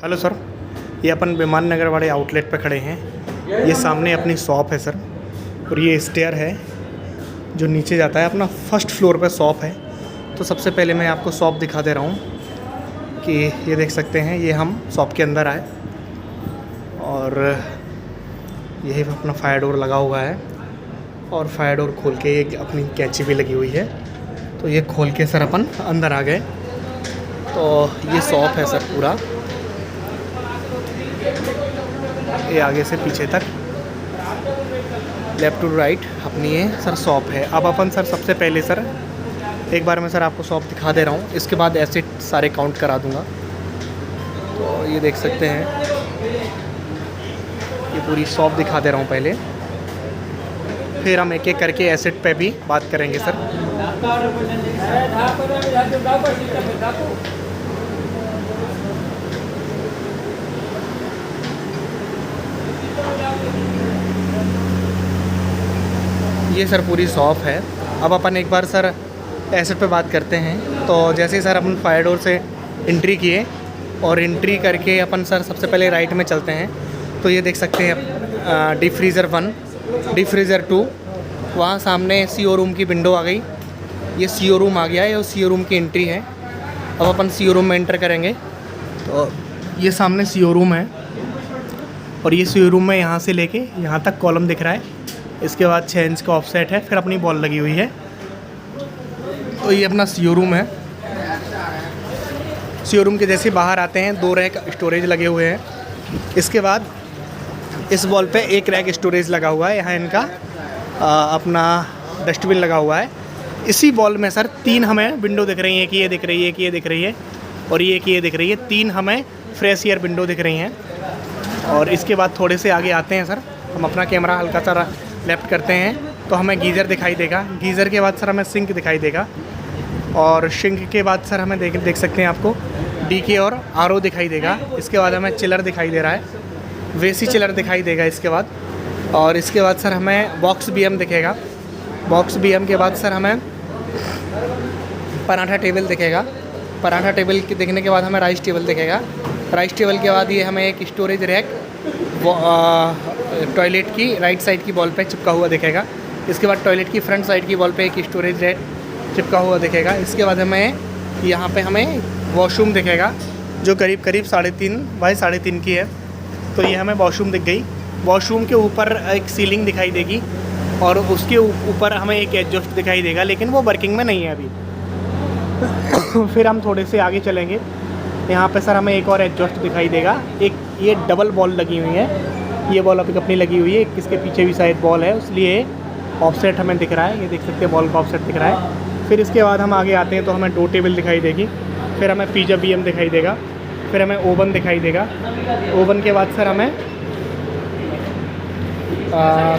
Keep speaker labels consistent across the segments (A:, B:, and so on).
A: Hello sir, ये अपन विमान नगर वाले आउटलेट पे खड़े हैं। ये सामने अपनी शॉप है सर, और ये स्टेयर है जो नीचे जाता है। अपना फर्स्ट फ्लोर पे शॉप है। तो सबसे पहले मैं आपको शॉप दिखा दे रहा हूँ कि ये देख सकते हैं, ये हम शॉप के अंदर आए और यही अपना फायर डोर लगा हुआ है और फायर डोर खोल के एक अपनी कैंची भी लगी हुई है। तो ये खोल के सर अपन अंदर आ गए। तो ये शॉप है सर पूरा, ये आगे से पीछे तक लेफ़्ट टू राइट अपनी ये सर शॉप है। अब अपन सर सबसे पहले सर एक बार मैं सर आपको शॉप दिखा दे रहा हूँ, इसके बाद ऐसे सारे काउंट करा दूँगा। तो ये देख सकते हैं, ये पूरी शॉप दिखा दे रहा हूँ पहले, फिर हम एक एक करके एसेट पे भी बात करेंगे सर। ये सर पूरी शॉप है। अब अपन एक बार सर एसेट पे बात करते हैं। तो जैसे ही सर अपन फायर डोर से एंट्री किए और एंट्री करके अपन सर सबसे पहले राइट में चलते हैं। तो ये देख सकते हैं डीप फ्रीज़र 1, डीप फ्रीज़र 2, वहाँ सामने सीओ रूम की विंडो आ गई। ये सीओ रूम आ गया है, ये सीओ रूम की एंट्री है। अब अपन सीओ रूम में एंटर करेंगे। तो ये सामने सीओ रूम है और ये सीओ रूम में यहाँ से लेके यहाँ तक कॉलम दिख रहा है। इसके बाद 6 इंच का ऑफसेट है, फिर अपनी बॉल लगी हुई है। तो ये अपना सीओ रूम है। सीओ रूम के जैसे बाहर आते हैं 2 रैक स्टोरेज लगे हुए हैं। इसके बाद इस वॉल पे 1 रैक स्टोरेज लगा हुआ है। यहाँ इनका अपना डस्टबिन लगा हुआ है। इसी वॉल में सर 3 हमें विंडो दिख रही हैं कि ये दिख रही है, कि ये दिख रही है और ये कि ये दिख रही है। 3 हमें फ्रेश एयर विंडो दिख रही हैं। और इसके बाद थोड़े से आगे आते हैं सर, हम अपना कैमरा हल्का सा लेफ़्ट करते हैं तो हमें गीज़र दिखाई देगा। गीज़र के बाद सर हमें सिंक दिखाई देगा और सिंक के बाद सर हमें देख सकते हैं आपको डीके और आरओ दिखाई देगा। इसके बाद हमें चिलर दिखाई दे रहा है, वेसी चिलर दिखाई देगा इसके बाद। और इसके बाद सर हमें बॉक्स बीएम दिखेगा। बॉक्स बीएम के बाद सर हमें पराठा टेबल दिखेगा। पराठा टेबल के देखने के बाद हमें राइस टेबल दिखेगा। राइस टेबल के बाद ये हमें एक स्टोरेज रैक टॉयलेट की राइट साइड की वॉल पे चिपका हुआ दिखेगा। इसके बाद टॉयलेट की फ्रंट साइड की वॉल पे एक स्टोरेज रैक चिपका हुआ दिखेगा। इसके बाद हमें यहाँ पे हमें वॉशरूम दिखेगा जो करीब 3.5 बाई 3.5 की है। तो ये हमें वॉशरूम दिख गई। वॉशरूम के ऊपर एक सीलिंग दिखाई देगी और उसके ऊपर हमें एक एग्जॉस्ट दिखाई देगा, लेकिन वो वर्किंग में नहीं है अभी। फिर हम थोड़े से आगे चलेंगे, यहाँ पे सर हमें एक और एग्जॉस्ट दिखाई देगा। एक ये डबल बॉल लगी हुई है, ये बॉल अभी अपनी लगी हुई है। इसके पीछे भी शायद बॉल है, इसलिए ऑफसेट हमें दिख रहा है। ये देख सकते हैं बॉल का ऑफसेट दिख रहा है। फिर इसके बाद हम आगे आते हैं तो हमें 2 टेबल दिखाई देगी। फिर हमें पिज़्ज़ा बीएम दिखाई देगा। फिर हमें ओवन दिखाई देगा। ओवन के बाद सर हमें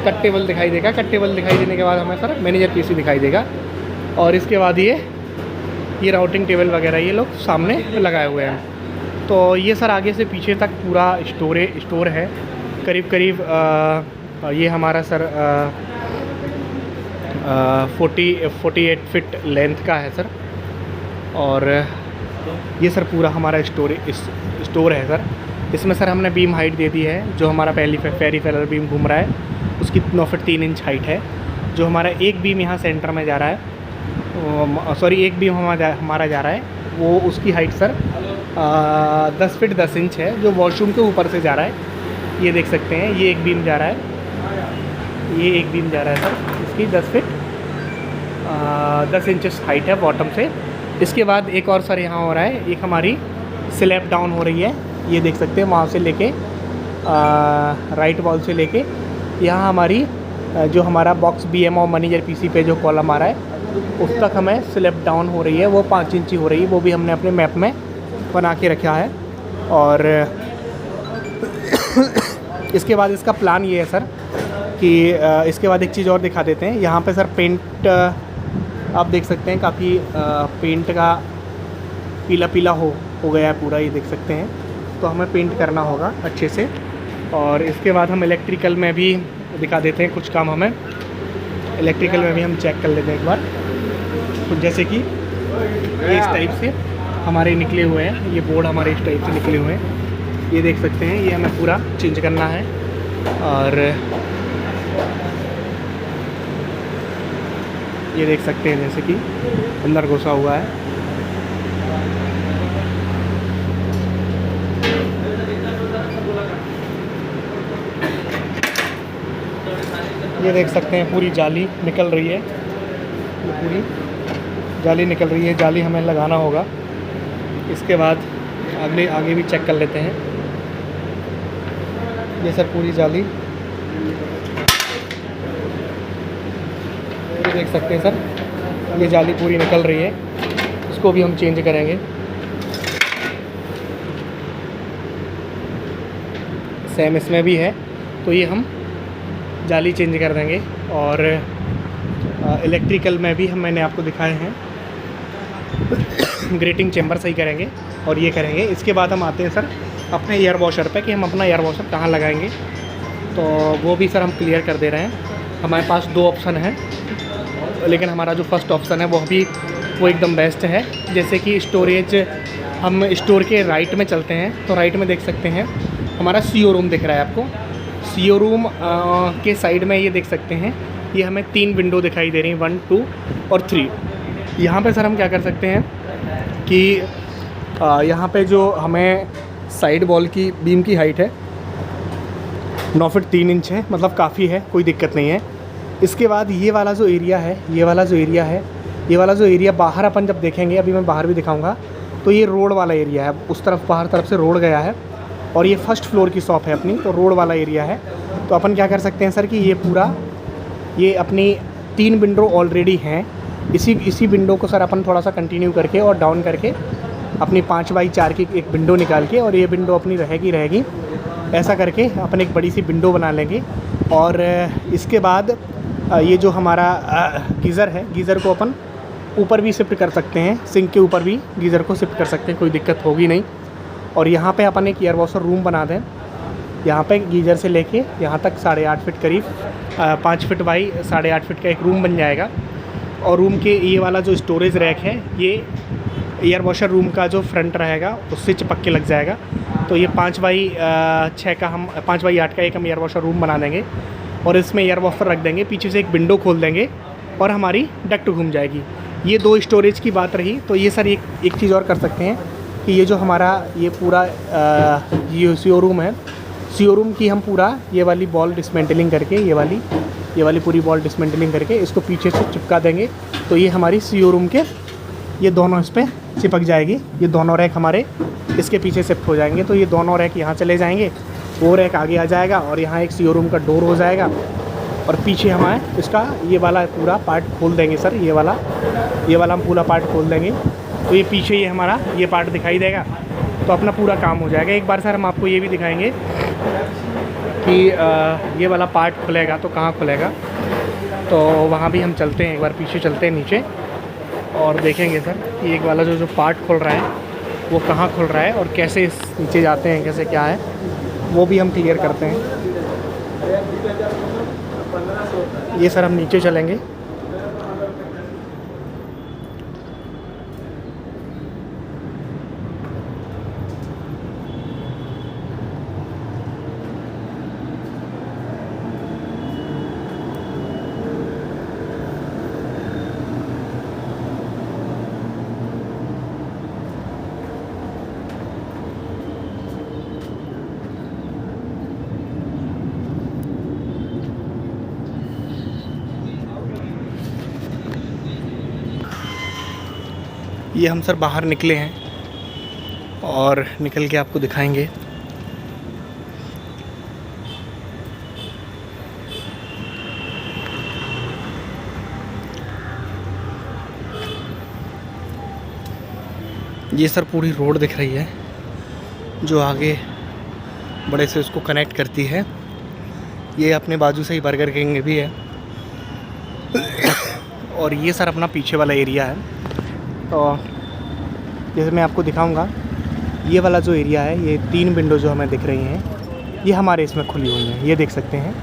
A: कट टेबल दिखाई देगा। कट टेबल दिखाई देने के बाद हमें सर मैनेजर पीसी दिखाई देगा। और इसके बाद ये राउटिंग टेबल वगैरह ये लोग सामने लगाए हुए हैं। तो ये सर आगे से पीछे तक पूरा स्टोर है। करीब ये हमारा सर 48 फीट लेंथ का है सर। और ये सर पूरा हमारा स्टोर है सर। इसमें सर हमने बीम हाइट दे दी है। जो हमारा पेरीफेरल बीम घूम रहा है उसकी 9 फीट 3 इंच हाइट है। जो हमारा एक बीम यहाँ सेंटर में जा रहा है, एक बीम हमारा जा रहा है, वो उसकी हाइट सर 10 फीट 10 इंच है, जो वॉशरूम के ऊपर से जा रहा है। ये देख सकते हैं, ये एक बीम जा रहा है, ये एक बीम जा रहा है सर, इसकी 10 फीट 10 इंचेस हाइट है बॉटम से। इसके बाद एक और सर यहाँ हो रहा है, एक हमारी स्लैब डाउन हो रही है। ये देख सकते हैं वहाँ से लेके राइट वॉल से लेके यहाँ हमारी जो हमारा बॉक्स बीएम और मैनेजर पीसी पे जो कॉलम आ रहा है उस तक हमें स्लैब डाउन हो रही है। वो 5 इंची हो रही है, वो भी हमने अपने मैप में बना के रखा है। और इसके बाद इसका प्लान ये है सर कि इसके बाद एक चीज़ और दिखा देते हैं। यहाँ पे सर पेंट आप देख सकते हैं, काफ़ी पेंट का पीला हो गया है पूरा, ये देख सकते हैं। तो हमें पेंट करना होगा अच्छे से। और इसके बाद हम इलेक्ट्रिकल में भी दिखा देते हैं कुछ काम हमें। इलेक्ट्रिकल में भी हम चेक कर लेते हैं एक बार। तो जैसे कि इस टाइप से हमारे निकले हुए हैं, ये बोर्ड हमारे इस टाइप से निकले हुए हैं। ये देख सकते हैं, ये हमें पूरा चेंज करना है। और ये देख सकते हैं जैसे कि अंदर घुसा हुआ है। ये देख सकते हैं पूरी जाली निकल रही है, ये पूरी जाली निकल रही है। जाली हमें लगाना होगा। इसके बाद आगे भी चेक कर लेते हैं। ये सर पूरी जाली, ये देख सकते हैं सर, ये जाली पूरी निकल रही है। इसको भी हम चेंज करेंगे। सेम इसमें भी है, तो ये हम जाली चेंज कर देंगे। और इलेक्ट्रिकल में भी मैंने आपको दिखाए हैं, ग्रेटिंग चेम्बर सही करेंगे और ये करेंगे। इसके बाद हम आते हैं सर अपने एयर वॉशर पे कि हम अपना एयर वॉशर कहाँ लगाएंगे। तो वो भी सर हम क्लियर कर दे रहे हैं। हमारे पास 2 ऑप्शन हैं, लेकिन हमारा जो फर्स्ट ऑप्शन है वो एकदम बेस्ट है। जैसे कि स्टोरेज, हम स्टोर के राइट में चलते हैं तो राइट में देख सकते हैं हमारा CO रूम दिख रहा है आपको। CO रूम के साइड में ये देख सकते हैं, ये हमें 3 विंडो दिखाई दे रही हैं, 1, 2 और 3। यहाँ पे सर हम क्या कर सकते हैं कि यहाँ पे जो हमें साइड वॉल की बीम की हाइट है 9 फीट 3 इंच है, मतलब काफ़ी है, कोई दिक्कत नहीं है। इसके बाद ये वाला जो एरिया है, ये वाला जो एरिया बाहर अपन जब देखेंगे, अभी मैं बाहर भी दिखाऊंगा, तो ये रोड वाला एरिया है। उस तरफ बाहर तरफ से रोड गया है और ये फर्स्ट फ्लोर की शॉप है अपनी, तो रोड वाला एरिया है। तो अपन क्या कर सकते हैं सर कि ये पूरा, ये अपनी 3 विंडो ऑलरेडी हैं। इसी विंडो को सर अपन थोड़ा सा कंटिन्यू करके और डाउन करके अपनी 5x4 की एक विंडो निकाल के, और ये विंडो अपनी रहेगी। ऐसा करके अपन एक बड़ी सी विंडो बना लेंगे। और इसके बाद ये जो हमारा गीज़र है, गीज़र को अपन ऊपर भी शिफ्ट कर सकते हैं, सिंक के ऊपर भी गीज़र को शिफ्ट कर सकते हैं, कोई दिक्कत होगी नहीं। और यहाँ पे अपन एक एयर वॉशर रूम बना दें। यहाँ पे गीज़र से लेके यहाँ तक 8.5 फीट करीब 5 फीट बाई 8.5 फीट का एक रूम बन जाएगा। और रूम के ये वाला जो स्टोरेज रैक है, ये एयर वॉशर रूम का जो फ्रंट रहेगा उससे चिपक के लग जाएगा। तो ये 5x6 का, हम 5x8 का एक हम एयर वॉशर रूम बना देंगे और इसमें एयर वॉशर रख देंगे। पीछे से एक विंडो खोल देंगे और हमारी डक्ट घूम जाएगी। ये 2 स्टोरेज की बात रही। तो ये सर एक चीज़ और कर सकते हैं कि ये जो हमारा ये पूरा ये CO रूम है, CO रूम की हम पूरा ये वाली बॉल डिसमेंटलिंग करके, ये वाली पूरी बॉल डिसमेंटलिंग करके इसको पीछे से चिपका देंगे। तो ये हमारी CO रूम के ये दोनों इस पर चिपक जाएगी। ये दोनों रैक हमारे इसके पीछे शिफ्ट हो जाएंगे। तो ये दोनों रैक यहाँ चले जाएंगे, वो रैक आगे आ जाएगा और यहाँ एक CO रूम का डोर हो जाएगा। और पीछे हमारे इसका ये वाला पूरा पार्ट खोल देंगे सर, ये वाला हम पूरा पार्ट खोल देंगे। तो ये पीछे ये हमारा ये पार्ट दिखाई देगा, तो अपना पूरा काम हो जाएगा। एक बार सर हम आपको ये भी दिखाएंगे कि ये वाला पार्ट खुलेगा तो कहाँ खुलेगा। तो वहाँ भी हम चलते हैं, एक बार पीछे चलते हैं नीचे और देखेंगे सर कि एक वाला जो पार्ट खुल रहा है वो कहाँ खुल रहा है और कैसे इस नीचे जाते हैं, कैसे क्या है, वो भी हम क्लियर करते हैं। ये सर हम नीचे चलेंगे। ये हम सर बाहर निकले हैं और निकल के आपको दिखाएंगे। ये सर पूरी रोड दिख रही है जो आगे बड़े से उसको कनेक्ट करती है। ये अपने बाजू से ही बर्गर किंग भी है। और ये सर अपना पीछे वाला एरिया है। तो जैसे मैं आपको दिखाऊंगा, ये वाला जो एरिया है, ये 3 विंडो जो हमें दिख रही हैं, ये हमारे इसमें खुली हुई हैं। ये देख सकते हैं,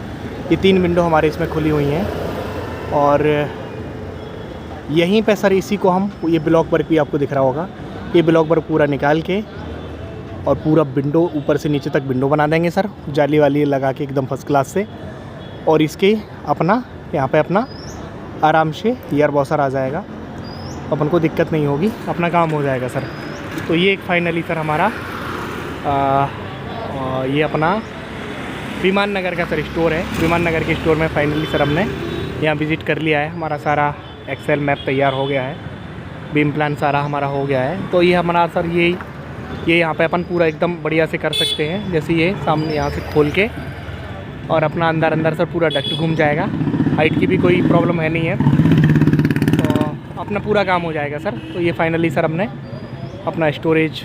A: ये 3 विंडो हमारे इसमें खुली हुई हैं। और यहीं पे सर इसी को हम, ये ब्लॉक वर्क भी आपको दिख रहा होगा, ये ब्लॉक वर्क पूरा निकाल के और पूरा विंडो ऊपर से नीचे तक विंडो बना देंगे सर, जाली वाली लगा के एकदम फर्स्ट क्लास से। और इसके अपना यहाँ पे अपना आराम से एयर वॉशर आ जाएगा, अपन को दिक्कत नहीं होगी, अपना काम हो जाएगा सर। तो ये एक फाइनली सर हमारा ये अपना विमान नगर का सर स्टोर है। विमान नगर के स्टोर में फाइनली सर हमने यहाँ विज़िट कर लिया है। हमारा सारा एक्सेल मैप तैयार हो गया है, बीम प्लान सारा हमारा हो गया है। तो ये हमारा सर ये यहाँ पे अपन पूरा एकदम बढ़िया से कर सकते हैं। जैसे ये सामने यहाँ से खोल के और अपना अंदर सर पूरा डक्ट घूम जाएगा, हाइट की भी कोई प्रॉब्लम है नहीं है, तो अपना पूरा काम हो जाएगा सर। तो ये फाइनली सर हमने अपना स्टोरेज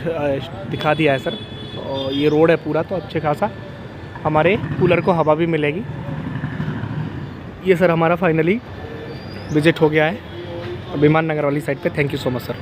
A: दिखा दिया है सर। तो ये रोड है पूरा, तो अच्छे खासा हमारे कूलर को हवा भी मिलेगी। ये सर हमारा फाइनली विज़िट हो गया है विमान नगर वाली साइड पे। Thank you so much sir.